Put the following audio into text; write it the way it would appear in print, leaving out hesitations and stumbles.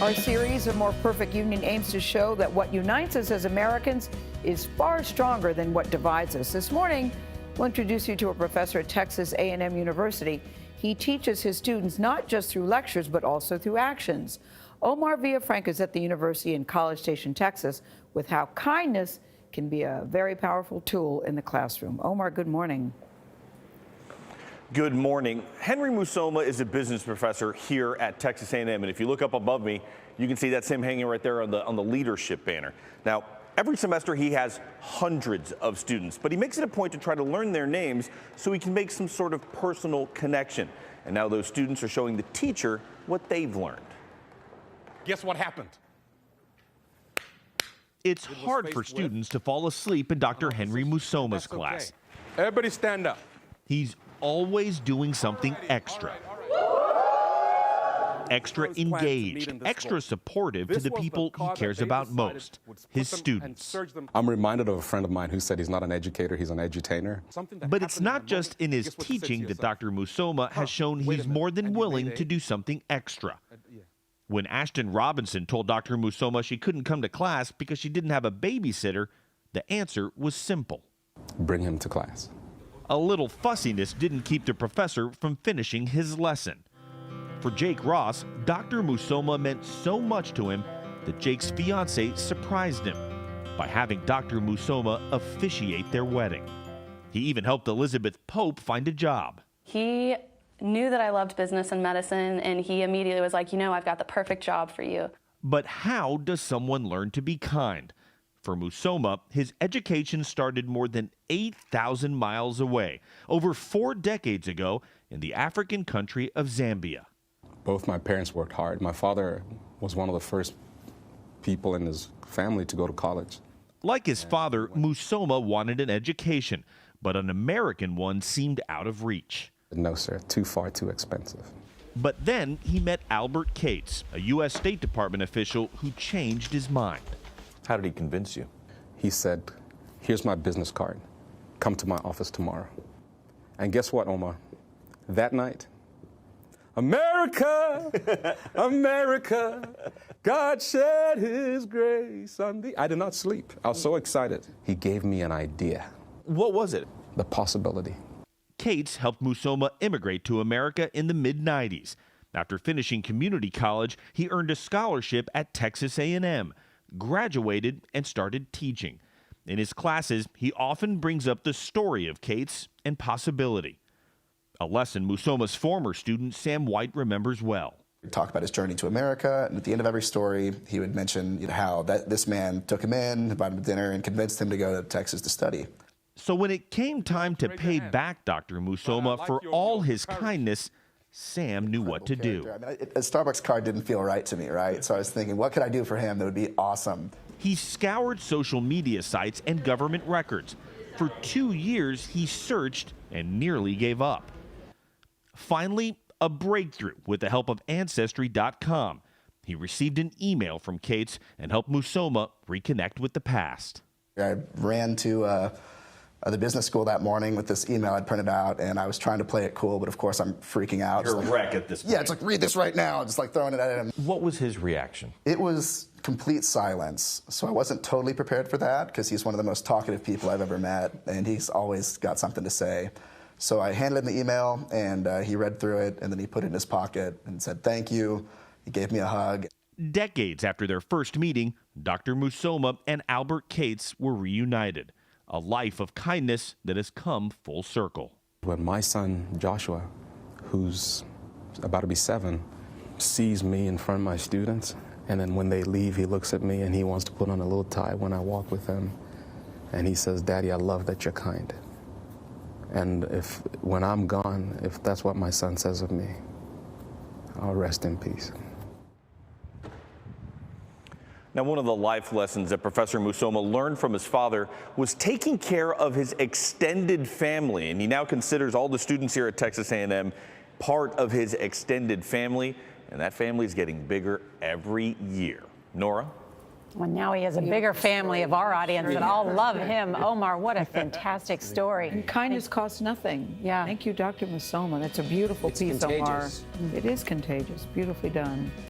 Our series, A More Perfect Union, aims to show that what unites us as Americans is far stronger than what divides us. This morning, we'll introduce you to a professor at Texas A&M University. He teaches his students not just through lectures, but also through actions. Omar Villafranca is at the university in College Station, Texas, with how kindness can be a very powerful tool in the classroom. Omar, good morning. Good morning. Henry Musoma is a business professor here at Texas A&M, and if you look up above me, you can see that's him hanging right there on the leadership banner. Now, every semester he has hundreds of students, but he makes it a point to try to learn their names so he can make some sort of personal connection. And now those students are showing the teacher what they've learned. Guess what happened? It's hard for students to fall asleep in Dr. Henry Musoma's class. Everybody stand up. He's always doing something extra. Extra engaged, extra supportive to the people he cares about most, his students. I'm reminded of a friend of mine who said he's not an educator, he's an edutainer. But it's not just in his teaching that Dr. Musoma has shown he's more than willing to do something extra. When Ashton Robinson told Dr. Musoma she couldn't come to class because she didn't have a babysitter, the answer was simple. Bring him to class. A little fussiness didn't keep the professor from finishing his lesson. For Jake Ross, Dr. Musoma meant so much to him that Jake's fiancée surprised him by having Dr. Musoma officiate their wedding. He even helped Elizabeth Pope find a job. He knew that I loved business and medicine, and he immediately was like, you know, I've got the perfect job for you. But how does someone learn to be kind? For Musoma, his education started more than 8,000 miles away, over 4 decades ago, in the African country of Zambia. Both my parents worked hard. My father was one of the first people in his family to go to college. Like his father, Musoma wanted an education, but an American one seemed out of reach. No, sir, too far, too expensive. But then he met Albert Cates, a U.S. State Department official who changed his mind. How did he convince you? He said, here's my business card. Come to my office tomorrow. And guess what, Omar? That night, America, America, God shed his grace on thee. I did not sleep. I was so excited. He gave me an idea. What was it? The possibility. Cates helped Musoma immigrate to America in the mid-90s. After finishing community college, he earned a scholarship at Texas A&M, graduated, and started teaching. In his classes, he often brings up the story of Cates and possibility, a lesson Musoma's former student Sam White remembers well. He talked about his journey to America, and at the end of every story, he would mention how this man took him in, invited him to dinner, and convinced him to go to Texas to study. So when it came time to pay back Dr. Musoma for all his kindness, Sam knew what to do. I mean, a Starbucks card didn't feel right to me, right? So I was thinking, what could I do for him that would be awesome? He scoured social media sites and government records. For 2 years, he searched and nearly gave up. Finally, a breakthrough with the help of Ancestry.com. He received an email from Cates and helped Musoma reconnect with the past. I ran to the business school that morning with this email I'd printed out, and I was trying to play it cool, but of course I'm freaking out. You're a wreck at this point. Yeah, it's like, read this right now, just like throwing it at him. What was his reaction? It was complete silence. So I wasn't totally prepared for that, because he's one of the most talkative people I've ever met, and he's always got something to say. So I handed him the email, and he read through it, and then he put it in his pocket and said, thank you. He gave me a hug. Decades after their first meeting, Dr. Musoma and Albert Cates were reunited. A life of kindness that has come full circle. When my son, Joshua, who's about to be 7, sees me in front of my students, and then when they leave, he looks at me and he wants to put on a little tie when I walk with him, and he says, Daddy, I love that you're kind. And when I'm gone, if that's what my son says of me, I'll rest in peace. Now, one of the life lessons that Professor Musoma learned from his father was taking care of his extended family, and he now considers all the students here at Texas A&M part of his extended family, and that family is getting bigger every year. Nora? Well, now he has a bigger family of our audience that all love him. Omar, what a fantastic story. And kindness costs nothing. Yeah. Thank you, Dr. Musoma. That's a beautiful piece, Omar. It is contagious. Beautifully done.